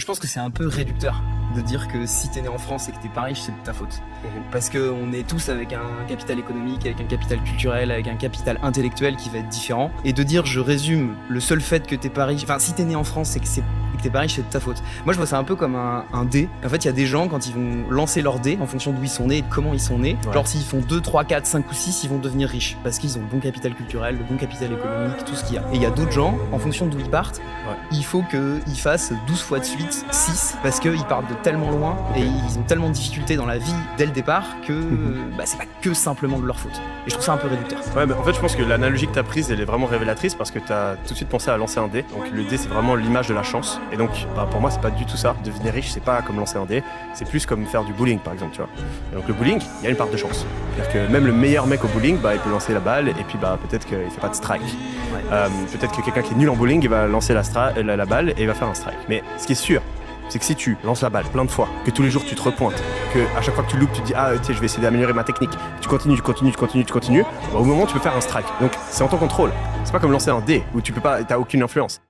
pense que c'est un peu réducteur de dire que si t'es né en France et que t'es pas riche, c'est de ta faute. Parce qu'on est tous avec un capital économique, avec un capital culturel, avec un capital intellectuel qui va être différent. Et de dire, je résume, le seul fait que t'es pas riche, enfin si t'es né en France et que t'es pas riche, c'est de ta faute. Moi je vois ça un peu comme un dé. En fait, il y a des gens, quand ils vont lancer leur dé, en fonction d'où ils sont nés et de comment ils sont nés, genre s'ils font 2, 3, 4, 5 ou 6, ils vont devenir riches. Parce qu'ils ont le bon capital culturel, le bon capital économique, tout ce qu'il y a. Et il y a d'autres gens, en fonction d'où ils partent, il faut qu'ils fassent 12 fois de suite 6, parce qu'ils partent de tellement loin et ils ont tellement de difficultés dans la vie dès le départ que c'est pas que simplement de leur faute. Et je trouve ça un peu réducteur. Ouais, en fait, je pense que l'analogie que t'as prise, elle est vraiment révélatrice parce que t'as tout de suite pensé à lancer un dé. Donc le dé, c'est vraiment l'image de la chance. Et donc, pour moi, c'est pas du tout ça. Devenir riche, c'est pas comme lancer un dé. C'est plus comme faire du bowling, par exemple, tu vois. Et donc le bowling, il y a une part de chance. C'est-à-dire que même le meilleur mec au bowling, il peut lancer la balle et puis peut-être qu'il fait pas de strike. Peut-être que quelqu'un qui est nul en bowling, il va lancer la balle et il va faire un strike. Mais ce qui est sûr, c'est que si tu lances la balle plein de fois, que tous les jours tu te repointes, que à chaque fois que tu loupes, tu te dis je vais essayer d'améliorer ma technique, tu continues, au moment tu peux faire un strike. Donc c'est en ton contrôle. C'est pas comme lancer un dé où t'as aucune influence.